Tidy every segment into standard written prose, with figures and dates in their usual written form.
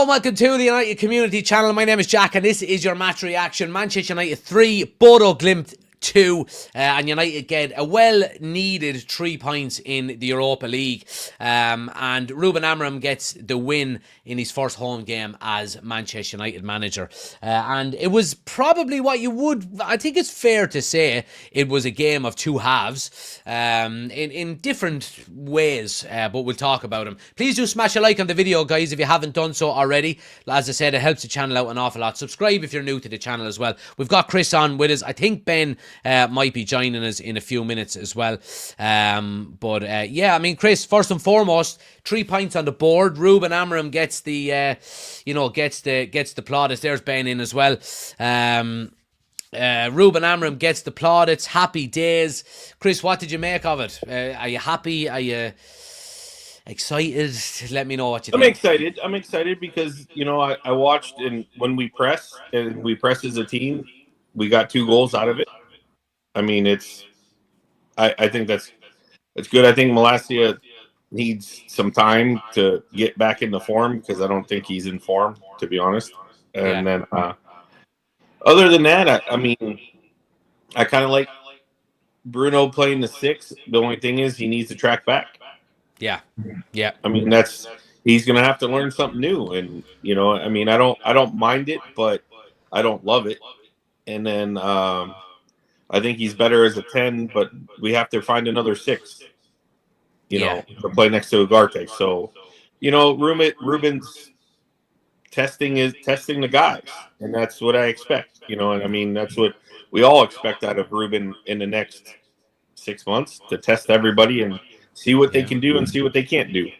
and welcome to the United Community Channel. My name is Jack and this is your match reaction. Manchester United 3, Bodo Glimt 2, and United get a well-needed 3 points in the Europa League. And Ruben Amorim gets the win in his first home game as Manchester United manager. And it was probably what you would, I think it's fair to say, it was a game of two halves in different ways, but we'll talk about them. Please do smash a like on the video, guys, if you haven't done so already. As I said, it helps the channel out an awful lot. Subscribe if you're new to the channel as well. We've got Chris on with us. I think Ben might be joining us in a few minutes as well. Yeah, I mean, Chris, first and foremost, 3 points on the board. Ruben Amorim gets the, gets the plaudits. There's Ben in as well. Ruben Amorim gets the plaudits. Happy days. Chris, what did you make of it? Are you happy? Are you excited? Let me know what you think. I'm excited because, I watched, and when we press as a team, we got 2 goals out of it. I mean, I think that's good. I think Malacia needs some time to get back into form because I don't think he's in form, to be honest. And then, other than that, I mean, I kind of like Bruno playing the 6. The only thing is he needs to track back. Yeah. I mean, he's going to have to learn something new. And, I mean, I don't mind it, but I don't love it. And then, I think he's better as a 10, but we have to find another 6, to play next to Ugarte. So, Ruben's testing the guys, and that's what I expect. And I mean, that's what we all expect out of Ruben in the next 6 months, to test everybody and see what they can do and see what they can't do.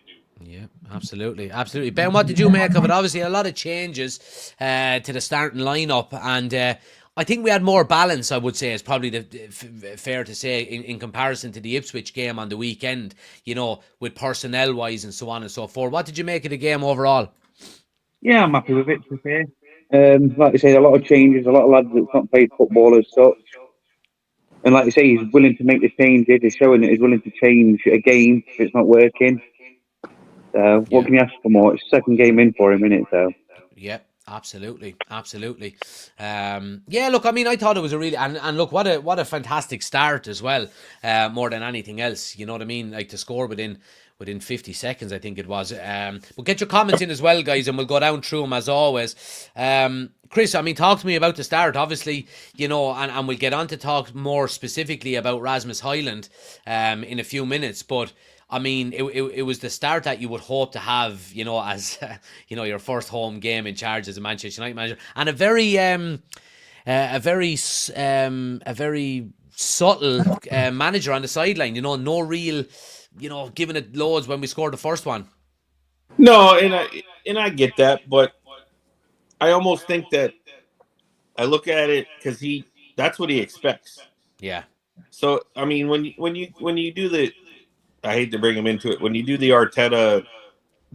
Yeah, absolutely. Ben, what did you make of it? Obviously, a lot of changes to the starting lineup, and I think we had more balance, I would say, is probably fair to say, in comparison to the Ipswich game on the weekend, with personnel-wise and so on and so forth. What did you make of the game overall? Yeah, I'm happy with it, to be fair. Like you say, a lot of changes, a lot of lads that can't play football as such. And like you say, he's willing to make the changes. He's showing that he's willing to change a game if it's not working. So what can you ask for more? It's the second game in for him, isn't it? So. Yeah. Absolutely. Yeah, look, I mean, I thought it was a really, and look, what a fantastic start as well, more than anything else, you know what I mean, like to score within 50 seconds, I think it was. But get your comments in as well, guys, and we'll go down through them as always. Chris, I mean, talk to me about the start, obviously, and we'll get on to talk more specifically about Rasmus Højlund in a few minutes, but I mean, it was the start that you would hope to have, as your first home game in charge as a Manchester United manager, and a very subtle manager on the sideline. No real, giving it loads when we scored the first one. No, and I get that, but I almost think that I look at it because that's what he expects. Yeah. So I mean, when you do the, I hate to bring him into it, when you do the Arteta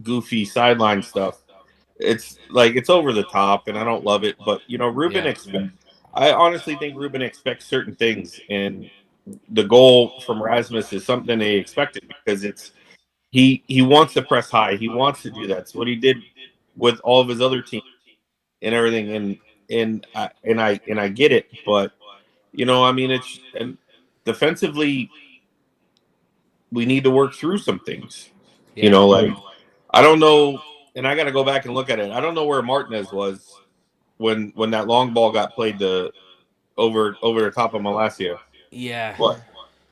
goofy sideline stuff, it's like it's over the top, and I don't love it. But Ruben I honestly think Ruben expects certain things, and the goal from Rasmus is something they expected because he wants to press high, he wants to do that. It's what he did with all of his other teams and everything, and I get it, but I mean, and defensively, we need to work through some things. Like I don't know, and I got to go back and look at it. I don't know where Martinez was when that long ball got played over the top of Malacia. Yeah. But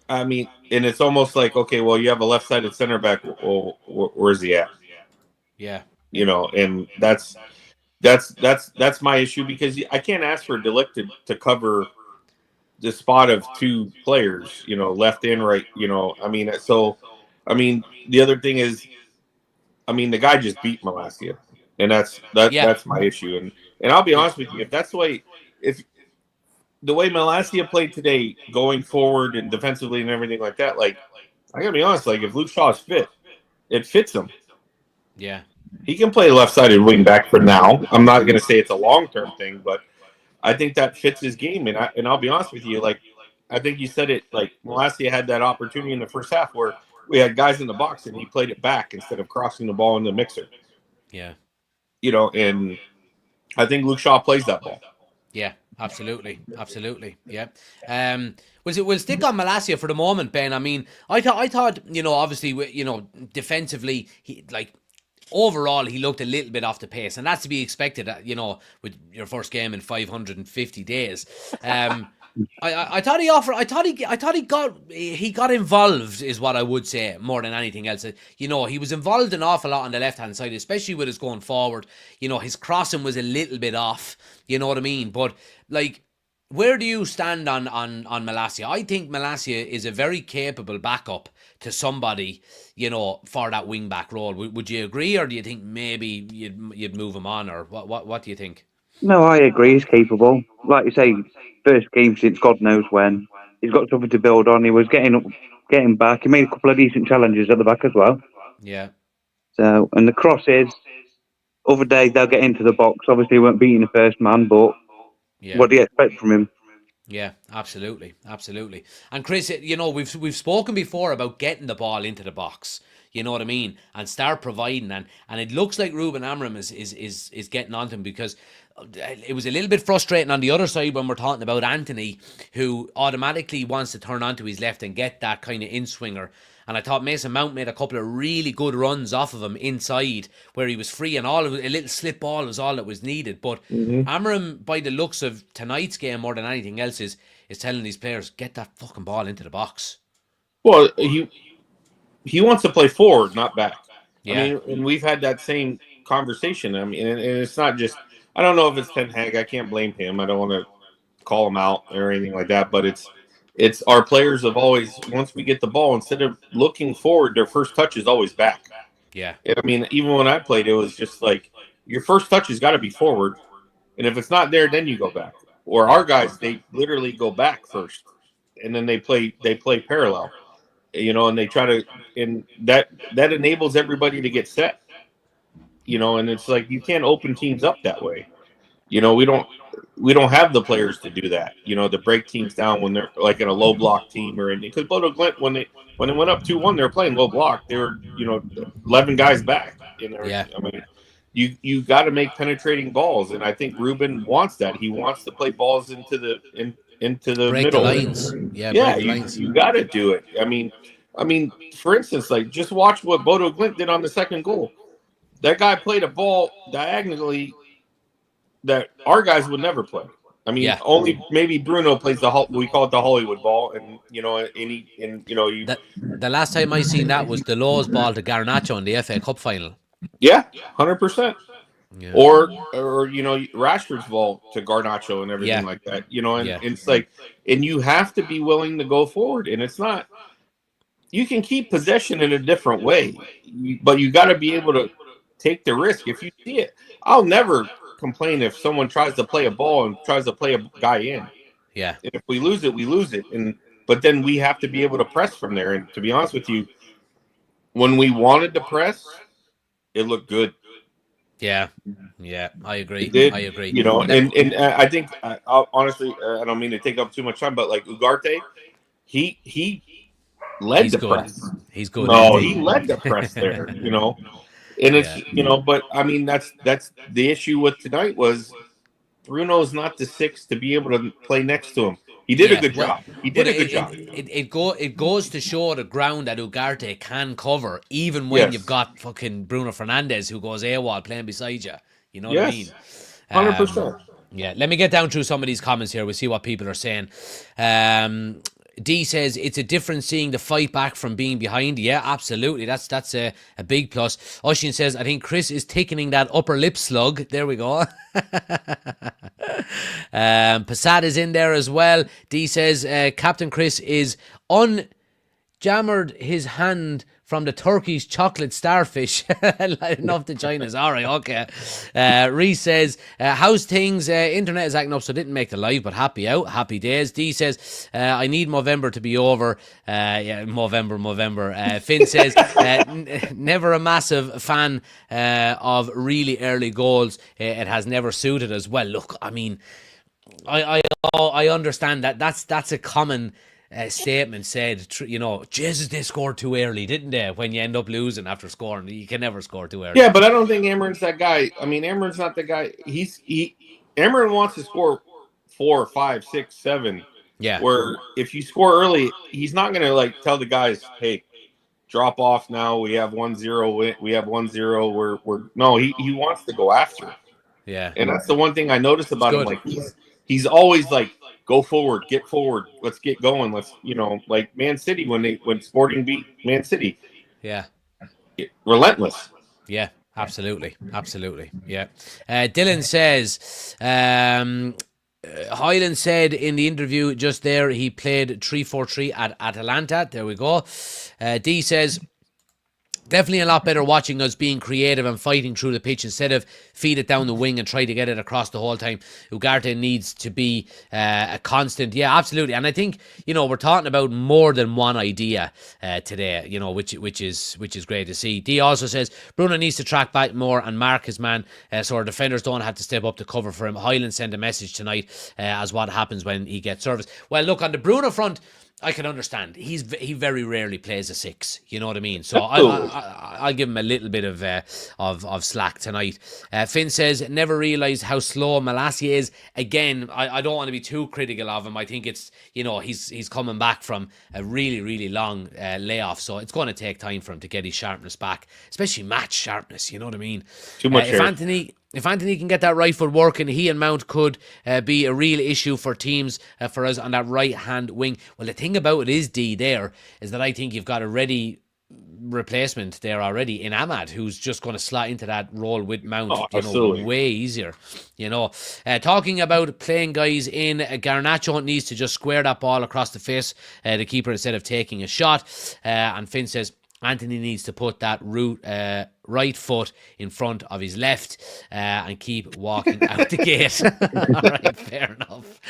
I mean, and it's almost like, okay, well, you have a left-sided center back. Well, where's he at? Yeah. And that's my issue, because I can't ask for De Ligt to cover the spot of 2 players, left and right, I mean, so, I mean, the other thing is, I mean, the guy just beat Malacia, and that's my issue. And I'll be honest with you, if that's if the way Malacia played today, going forward and defensively and everything like that, like, I gotta be honest, like, if Luke Shaw's fit, it fits him. Yeah. He can play left-sided wing back for now. I'm not going to say it's a long-term thing, but I think that fits his game. And I'll be honest with you, like, I think you said it, like, Malacia had that opportunity in the first half where we had guys in the box and he played it back instead of crossing the ball in the mixer. Yeah. And I think Luke Shaw plays that ball. Yeah, absolutely. Yeah. We'll stick on Malacia for the moment, Ben. I mean, I thought, obviously, defensively, overall, he looked a little bit off the pace, and that's to be expected, with your first game in 550 days. I thought he offered. I thought he got involved, is what I would say, more than anything else. He was involved an awful lot on the left hand side, especially with his going forward. His crossing was a little bit off. You know what I mean? But where do you stand on Malacia? I think Malacia is a very capable backup to somebody, for that wing back role. Would you agree, or do you think maybe you'd move him on, or what do you think? No, I agree. He's capable. Like you say, first game since God knows when. He's got something to build on. He was getting back. He made a couple of decent challenges at the back as well. Yeah. So, and the crosses, other day they'll get into the box. Obviously, he weren't beating the first man, but what do you expect from him? Yeah, absolutely. And Chris, we've spoken before about getting the ball into the box. You know what I mean? And start providing, and it looks like Ruben Amorim is getting onto him, because it was a little bit frustrating on the other side when we're talking about Anthony, who automatically wants to turn onto his left and get that kind of in-swinger. And I thought Mason Mount made a couple of really good runs off of him inside where he was free, and a little slip ball was all that was needed. But Amorim, by the looks of tonight's game more than anything else, is telling these players, get that fucking ball into the box. Well, he wants to play forward, not back. Yeah. I mean, and we've had that same conversation. I mean, and it's not just, I don't know if it's Ten Hag. I can't blame him. I don't want to call him out or anything like that, but it's our players have always, once we get the ball, instead of looking forward, their first touch is always back. Yeah. I mean, even when I played, it was just like your first touch has got to be forward, and if it's not there, then you go back. Or our guys, they literally go back first, and then they play parallel, and they try to, and that enables everybody to get set, and it's like you can't open teams up that way. We don't have the players to do that, to break teams down when they're like in a low block team or anything. Because Bodo Glimt, when it went up 2-1, they were playing low block. They were, 11 guys back. Yeah. I mean, you got to make penetrating balls, and I think Ruben wants that. He wants to play balls into the break middle. The lines. Yeah, yeah, lines. You got to do it. I mean, for instance, like just watch what Bodo Glimt did on the second goal. That guy played a ball diagonally that our guys would never play. I mean, only maybe Bruno plays we call it the Hollywood ball, and the last time I seen that was Delors' ball to Garnacho in the FA Cup final. Yeah, 100%. Yeah. Or Rashford's ball to Garnacho and everything like that. And it's like, and you have to be willing to go forward, and it's not. You can keep possession in a different way, but you got to be able to take the risk. If you see it, I'll never complain if someone tries to play a ball and tries to play a guy in. Yeah. And if we lose it, we lose it. But then we have to be able to press from there. And to be honest with you, when we wanted to press, it looked good. Yeah. I agree. I agree. And I think, honestly, I don't mean to take up too much time, but like Ugarte, he led the press. He's good. No, he led the press there, And it's, but I mean, that's the issue with tonight was Bruno's not the six to be able to play next to him. He did a good job. He did a good job. It goes to show the ground that Ugarte can cover, even when you've got fucking Bruno Fernandes who goes AWOL playing beside you. You know what I mean? 100%. Yeah, let me get down through some of these comments here. We'll see what people are saying. D says it's a difference seeing the fight back from being behind. Yeah, absolutely. That's a big plus. Oshin says, I think Chris is thickening that upper lip slug. There we go. Passat is in there as well. D says Captain Chris is unjammered his hand from the Turkish chocolate starfish. Enough to China's. All right, okay. Reese says, how's things? Internet is acting up, so didn't make the live, but happy out. Happy days. D says, I need Movember to be over. Movember. Finn says, never a massive fan of really early goals. It has never suited us. Well, look, I mean, I understand that. That's a common statement said, Jesus, they scored too early, didn't they? When you end up losing after scoring, you can never score too early. Yeah, but I don't think Amarin's that guy. I mean, Amarin's not the guy. Amarin wants to score 4, 5, 6, 7. Yeah. Where if you score early, he's not going to like tell the guys, "Hey, drop off now. We have 1-0. We have 1-0. We're no." He wants to go after. Yeah. And that's the one thing I noticed about him. good. Like he's always like, "Go forward, get forward. Let's get going. Let's like Man City when Sporting beat Man City, Yeah. relentless." Yeah, absolutely. Yeah. Dylan says, Hyland said in the interview just there he played 3-4-3 at Atalanta. There we go. D says, definitely a lot better watching us being creative and fighting through the pitch instead of feed it down the wing and try to get it across the whole time. Ugarte needs to be a constant. Yeah, absolutely. And I think, we're talking about more than one idea today, which is great to see. D also says, Bruno needs to track back more and mark his man so our defenders don't have to step up to cover for him. Hyland sent a message tonight as what happens when he gets service. Well, look, on the Bruno front, I can understand. He very rarely plays a 6. You know what I mean? So I'll give him a little bit of slack tonight. Finn says, never realised how slow Malacia is. Again, I don't want to be too critical of him. I think it's, he's coming back from a really, really long layoff. So it's going to take time for him to get his sharpness back, especially match sharpness. You know what I mean? Too much If Anthony can get that right foot working, he and Mount could be a real issue for teams for us on that right-hand wing. Well, the thing about it is, D, there, is that I think you've got a ready replacement there already in Ahmad, who's just going to slot into that role with Mount, way easier. Talking about playing guys in, Garnacho needs to just square that ball across the face, the keeper, instead of taking a shot. And Finn says, Anthony needs to put that right foot in front of his left and keep walking out the gate. All right, fair enough.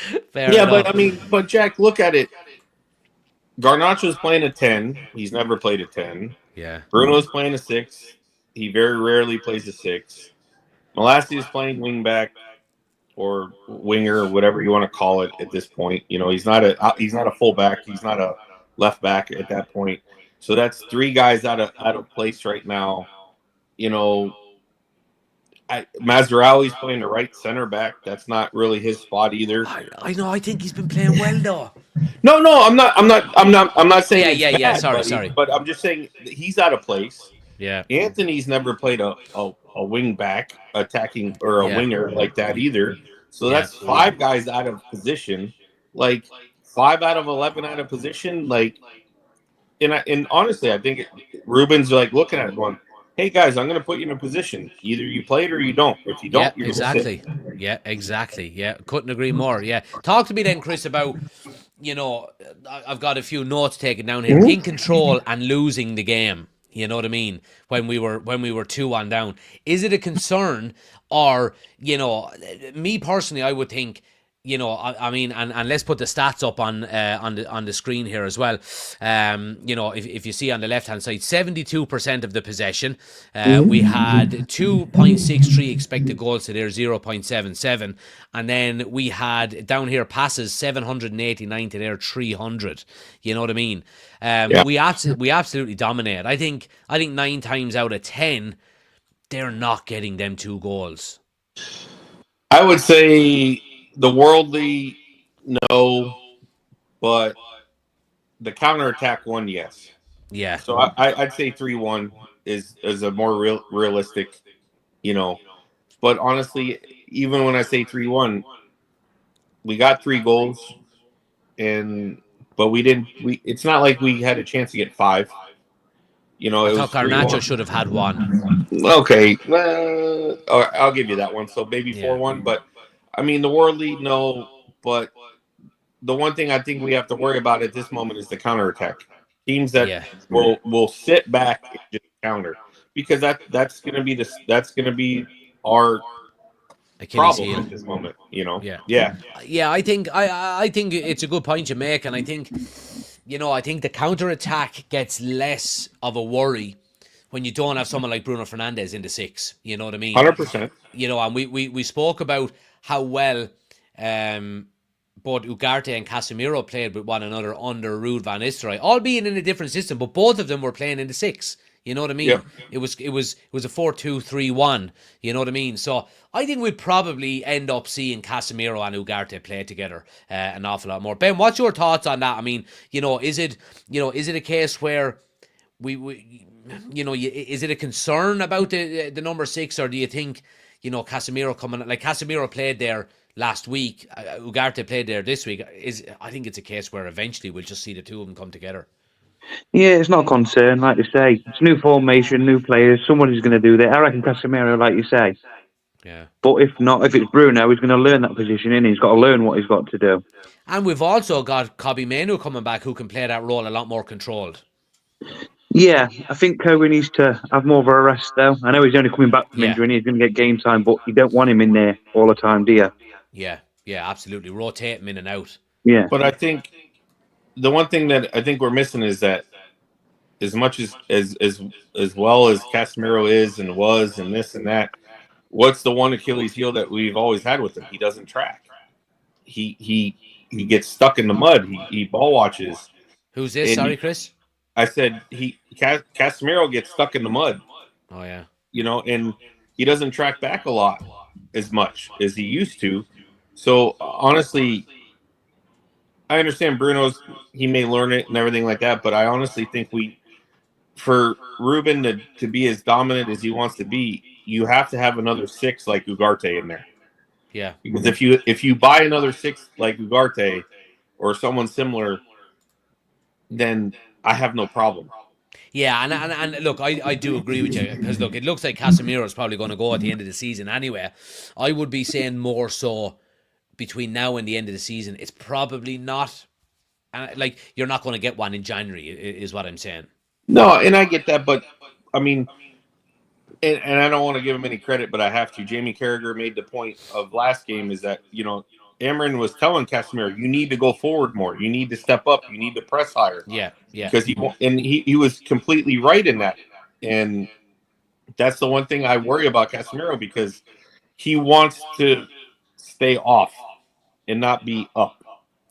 But Jack, look at it. Garnacho's playing a 10. He's never played a 10. Yeah. Bruno's playing a 6. He very rarely plays a 6. Malacia is playing wing back or winger, whatever you want to call it at this point. He's not a full back. He's not a left back at that point. So that's 3 guys out of place right now. Mazraoui's playing the right center back. That's not really his spot either. I know. I think he's been playing well though. No, I'm not saying. Yeah. Sorry. But I'm just saying he's out of place. Yeah. Anthony's never played a wing back attacking or a winger like that either. So that's 5 guys out of position. Like 5 out of 11 out of position. Like. And honestly, I think Ruben's like looking at it going, hey, guys, I'm going to put you in a position. Either you play it or you don't. If you don't, you're exactly. Yeah, exactly. Yeah, couldn't agree more. Yeah. Talk to me then, Chris, about, I've got a few notes taken down here. In control and losing the game. You know what I mean? When we were 2-1 down. Is it a concern or, me personally, I would think, I mean, and let's put the stats up on the screen here as well. If you see on the left hand side, 72% of the possession. We had 2.63 expected goals to their 0.77, and then we had down here passes 789 to their 300. You know what I mean? We absolutely dominate. I think 9 times out of 10, they're not getting them 2 goals. I would say. The worldly, no, but the counterattack one, yes. Yeah. So I'd say 3-1 is a more realistic, But honestly, even when I say 3-1, we got 3 goals, but we didn't. It's not like we had a chance to get 5. I thought Garnacho should have had 1. Okay, well, I'll give you that one. So maybe 4-1, but. I mean, the worldly, no, but the one thing I think we have to worry about at this moment is the counterattack. Teams that will sit back and just counter, because that's going to be our Achilles problem heel at this moment. Yeah. I think it's a good point you make, and I think the counterattack gets less of a worry when you don't have someone like Bruno Fernandes in the 6. You know what I mean? 100%. And we spoke about how well both Ugarte and Casemiro played with one another under Ruud van Nistelrooy, albeit in a different system, but both of them were playing in the 6. You know what I mean? Yep. It was a 4-2-3-1. You know what I mean? So I think we'd probably end up seeing Casemiro and Ugarte play together an awful lot more. Ben, what's your thoughts on that? I mean, is it a case where is it a concern about the number 6, or do you think Casemiro Casemiro played there last week, Ugarte played there this week? I think it's a case where eventually we'll just see the two of them come together. Yeah, it's not a concern, like you say. It's new formation, new players. Somebody's going to do that. I reckon Casemiro, like you say. Yeah. But if it's Bruno, he's going to learn that position, and he's got to learn what he's got to do. And we've also got Kobbie Mainoo coming back, who can play that role a lot more controlled. Yeah, I think Cohen needs to have more of a rest, though. I know he's only coming back from injury and he's going to get game time, but you don't want him in there all the time, do you? Yeah, absolutely. Rotate him in and out. Yeah. But I think the one thing that I think we're missing is that as much as well as Casemiro is and was and this and that, what's the one Achilles heel that we've always had with him? He doesn't track. He gets stuck in the mud. He ball watches. Who's this? Sorry, Chris. I said Casemiro gets stuck in the mud. Oh yeah. And he doesn't track back a lot as much as he used to. So honestly, I understand he may learn it and everything like that, but I honestly think for Ruben to be as dominant as he wants to be, you have to have another 6 like Ugarte in there. Yeah. Because if you buy another 6 like Ugarte or someone similar, then I have no problem. Yeah, and look, I do agree with you, because look, it looks like Casemiro is probably going to go at the end of the season anyway. I would be saying more so between now and the end of the season. It's probably not, you're not going to get one in January, is what I'm saying. No, and I get that, but I mean, and I don't want to give him any credit, but I have to. Jamie Carragher made the point of last game is that, Amarin was telling Casemiro, you need to go forward more. You need to step up. You need to press higher. Yeah. Because he was completely right in that. And that's the one thing I worry about Casemiro, because he wants to stay off and not be up.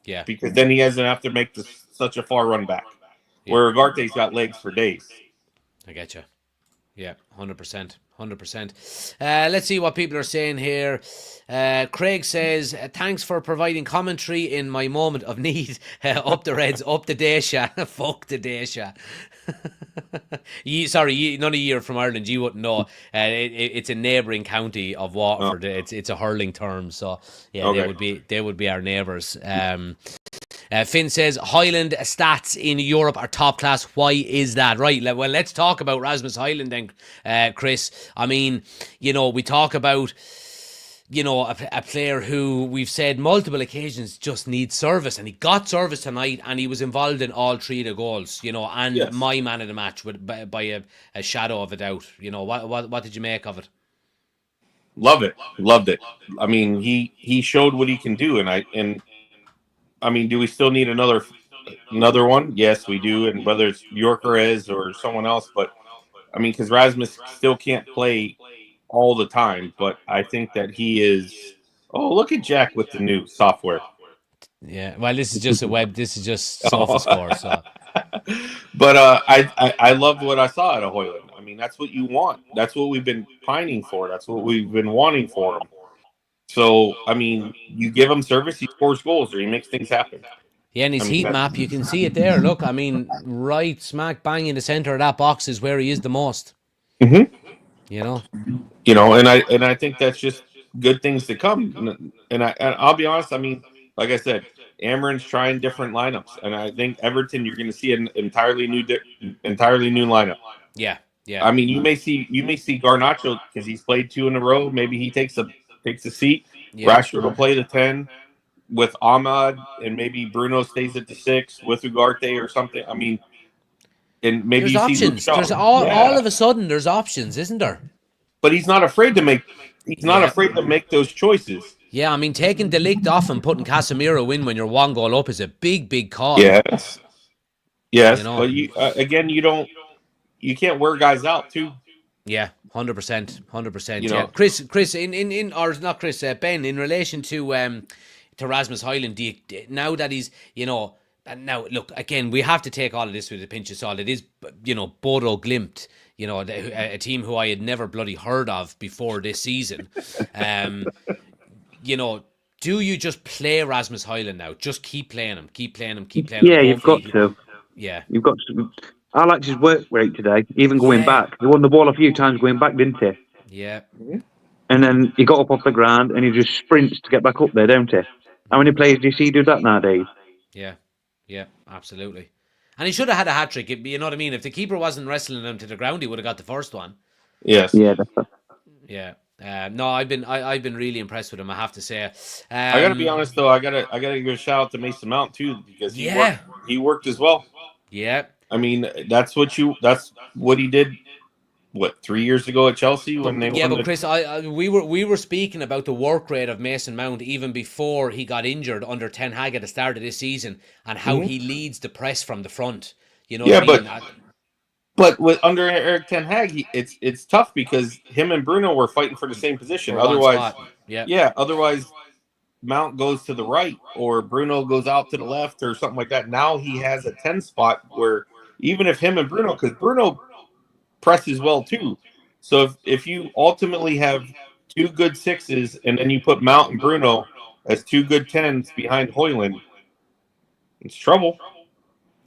Yeah. Because then he doesn't have to make such a far run back. Yeah. Where Ugarte's got legs for days. I get you. Yeah, 100%. 100%. Let's see what people are saying here. Craig says, thanks for providing commentary in my moment of need. Up the Reds, up the Dacia. Fuck the Dacia. None of you are from Ireland. You wouldn't know. It's a neighbouring county of Waterford. Oh. It's a hurling term. So, yeah, okay. They would be our neighbours. Finn says, Highland stats in Europe are top class. Why is that? Right, well, let's talk about Rasmus Highland then, Chris. I mean, we talk about, a player who we've said multiple occasions just needs service, and he got service tonight, and he was involved in all 3 of the goals, and yes. My man of the match by a shadow of a doubt. What did you make of it? Loved it. I mean, he showed what he can do, and I mean, do we still need another one? Yes, we do. And whether it's Gyökeres or someone else, but I mean, because Rasmus still can't play all the time, but I think that he is. Oh, look at Jack with the new software. Yeah, well, this is just this is just SofaScore. So, but I loved what I saw out of Hoyland. I mean, that's what you want. That's what we've been pining for. That's what we've been wanting for him. So, I mean, you give him service, he scores goals, or he makes things happen. Yeah, and his heat map, you can see it there. Look, I mean, right smack bang in the center of that box is where he is the most. Mm-hmm. And I think that's just good things to come. And I'll be honest, I mean, like I said, Amarin's trying different lineups, and I think Everton, you're going to see an entirely new lineup. Yeah. I mean, you may see Garnacho because he's played 2 in a row. Maybe he takes a seat. Yeah. Rashford will play the 10 with Ahmad, and maybe Bruno stays at the 6 with Ugarte or something. I mean, and maybe there's options. There's all of a sudden there's options, isn't there? But he's not afraid to make. He's not afraid to make those choices. Yeah, I mean, taking De Ligt off and putting Casemiro in when you're 1 goal up is a big call. Yes. But you can't wear guys out too. Yeah, 100%. Yeah, Chris, Ben, in relation to Rasmus Højlund, now that he's, and now look, again, we have to take all of this with a pinch of salt. It is, Bodo Glimt, a team who I had never bloody heard of before this season. Do you just play Rasmus Højlund now? Just keep playing him, keep playing him. Yeah, you've got to. Yeah. You've got to. I liked his work rate today, even going back. He won the ball a few times going back, didn't he? Yeah. And then he got up off the ground and he just sprints to get back up there, don't he? How many players do you see do that nowadays? Yeah, absolutely. And he should have had a hat-trick, you know what I mean? If the keeper wasn't wrestling him to the ground, he would have got the first one. Yes. Yeah, definitely. Yeah. No, I've been really impressed with him, I have to say. I gotta be honest though, I gotta give a shout out to Mason Mount too, because he worked as well. Yeah. I mean, that's what he did. What, 3 years ago at Chelsea when they won? But Chris, we were speaking about the work rate of Mason Mount even before he got injured under Ten Hag at the start of this season, and how he leads the press from the front. You know what I mean? But with under Eric Ten Hag, it's tough because him and Bruno were fighting for the same position. Otherwise, otherwise Mount goes to the right or Bruno goes out to the left or something like that. Now he has a 10 spot where even if him and Bruno, because Bruno presses well too. So if you ultimately have two good 6s and then you put Mount and Bruno as two good 10s behind Højlund, it's trouble.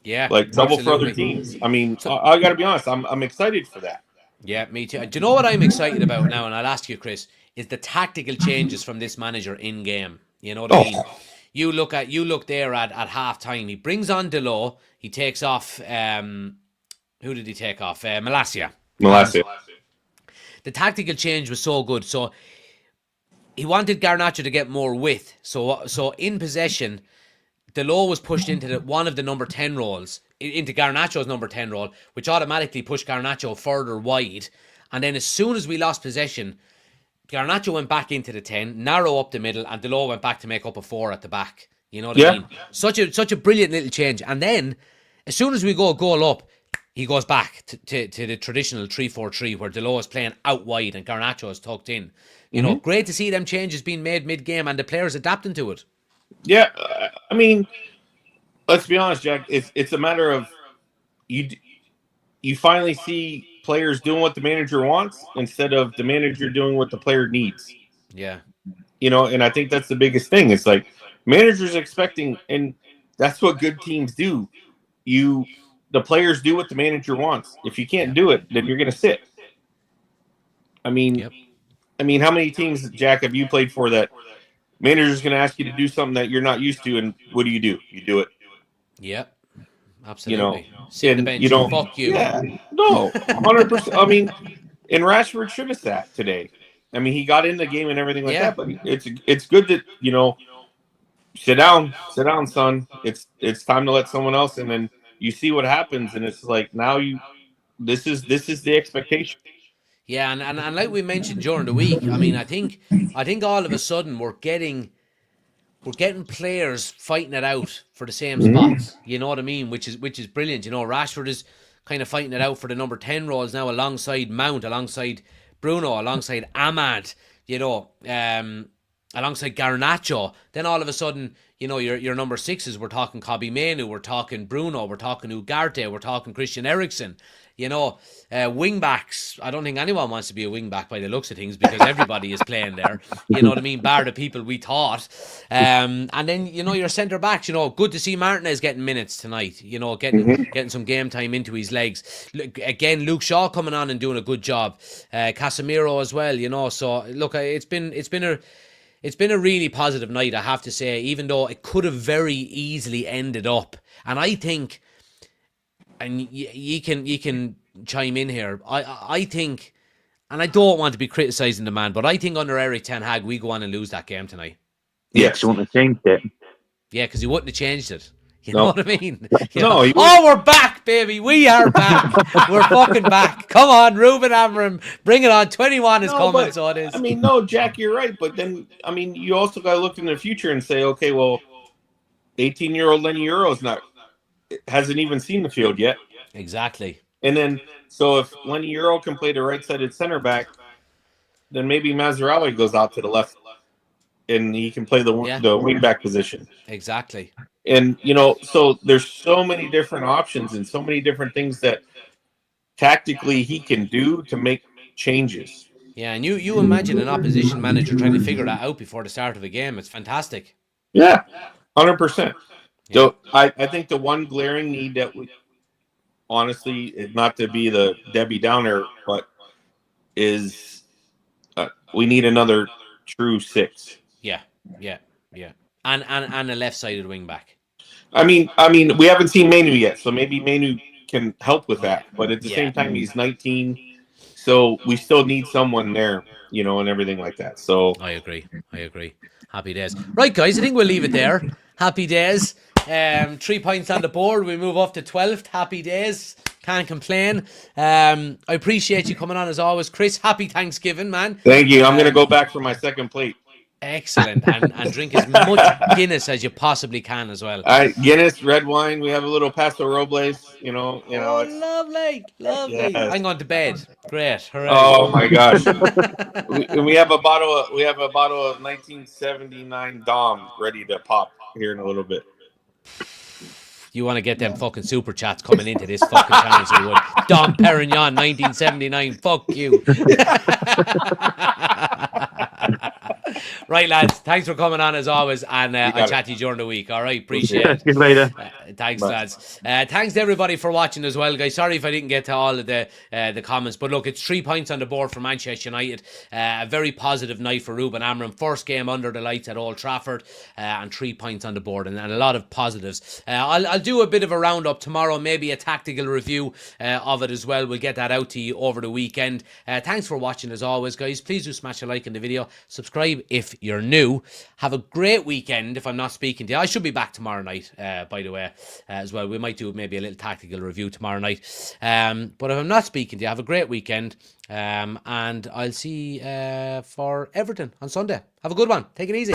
Yeah, like trouble for other teams. I mean, I got to be honest. I'm excited for that. Yeah, me too. Do you know what I'm excited about now? And I'll ask you, Chris, is the tactical changes from this manager in game. You know what I mean? You look there at half time. He brings on Delo. He takes off. Who did he take off? Malacia. The tactical change was so good. So he wanted Garnacho to get more width. So in possession, Delo was pushed into one of the number 10 roles, into Garnacho's number 10 role, which automatically pushed Garnacho further wide. And then as soon as we lost possession, Garnacho went back into the 10, narrow up the middle, and Delo went back to make up a 4 at the back. You know what I mean? Such a brilliant little change. And then, as soon as we go goal up, he goes back to the traditional 3-4-3 where Delo is playing out wide and Garnacho is tucked in. You know, great to see them changes being made mid-game and the players adapting to it. Yeah, I mean, let's be honest, Jack. It's a matter of you finally see players doing what the manager wants instead of the manager doing what the player needs. Yeah. You know, and I think that's the biggest thing. It's like managers expecting, and that's what good teams do. The players do what the manager wants. If you can't do it, then you're going to sit. I mean, how many teams, Jack, have you played for that manager's going to ask you to do something that you're not used to, and what do? You do it. Yep. Absolutely. You know, sit on the bench. Fuck you. Yeah, no, 100%. I mean, and Rashford should have sat today. I mean, he got in the game and everything like that, but it's good that, you know, sit down, son. It's time to let someone else, and then you see what happens, and it's like now this is the expectation. Yeah, and like we mentioned during the week, I mean, I think all of a sudden we're getting players fighting it out for the same spots. You know what I mean? Which is brilliant. You know, Rashford is kind of fighting it out for the number 10 roles now, alongside Mount, alongside Bruno, alongside Ahmad. You know, alongside Garnacho. Then all of a sudden, you know, your number 6s. We're talking Kobbie Mainoo, we're talking Bruno, we're talking Ugarte, we're talking Christian Eriksen. You know, wing backs. I don't think anyone wants to be a wing back by the looks of things because everybody is playing there. You know what I mean? Bar the people we thought. And then, you know, your centre backs. You know, good to see Martinez getting minutes tonight. You know, getting some game time into his legs. Again, Luke Shaw coming on and doing a good job. Casemiro as well. You know, so look, it's been a really positive night, I have to say. Even though it could have very easily ended up, and I think. And you can chime in here. I think, and I don't want to be criticising the man, but I think under Eric Ten Hag, we go on and lose that game tonight. Yes, you wouldn't have changed it. Yeah, because he wouldn't have changed it. You know what I mean? No. We're back, baby. We are back. We're fucking back. Come on, Ruben Amorim. Bring it on. 21 is coming, but, so it is. I mean, no, Jack, you're right. But then, I mean, you also got to look in the future and say, okay, well, 18-year-old Lenny Euro's hasn't even seen the field yet. Exactly. And then, so if Lenny Euro can play the right-sided center back, then maybe Mazraoui goes out to the left. and he can play the wing back position. Exactly. And so there's so many different options and so many different things that tactically he can do to make changes. Yeah, and you imagine an opposition manager trying to figure that out before the start of a game. It's fantastic. Yeah, 100%. So I think the one glaring need that we, honestly, not to be the Debbie Downer, but is we need another true 6. Yeah. And a left-sided wing back. I mean, we haven't seen Manu yet, so maybe Manu can help with that. But at the same time, he's 19, so we still need someone there, and everything like that. So I agree. Happy days. Right, guys, I think we'll leave it there. Happy days. 3 points on the board. We move up to 12th. Happy days. Can't complain. I appreciate you coming on as always, Chris. Happy Thanksgiving, man. Thank you. I'm going to go back for my second plate. Excellent. And drink as much Guinness as you possibly can as well. Guinness, red wine. We have a little Paso Robles, Oh, lovely. Yes. I'm going to bed. Great. Hooray. Oh my gosh. we have a bottle of 1979 Dom ready to pop here in a little bit. You want to get them fucking super chats coming into this fucking channel, so you would. Dom Perignon, 1979. Fuck you. Right, lads. Thanks for coming on as always, and I'll chat to you during the week. All right, appreciate it. See you later. Thanks, lads. Thanks to everybody for watching as well, guys. Sorry if I didn't get to all of the comments, but look, it's 3 points on the board for Manchester United. A very positive night for Ruben Amorim. First game under the lights at Old Trafford, and 3 points on the board, and a lot of positives. I'll do a bit of a roundup tomorrow, maybe a tactical review of it as well. We'll get that out to you over the weekend. Thanks for watching as always, guys. Please do smash a like in the video. Subscribe if you're new. Have a great weekend if I'm not speaking to you. I should be back tomorrow night, by the way, as well. We might do maybe a little tactical review tomorrow night. But if I'm not speaking to you, have a great weekend. And I'll see for Everton on Sunday. Have a good one. Take it easy.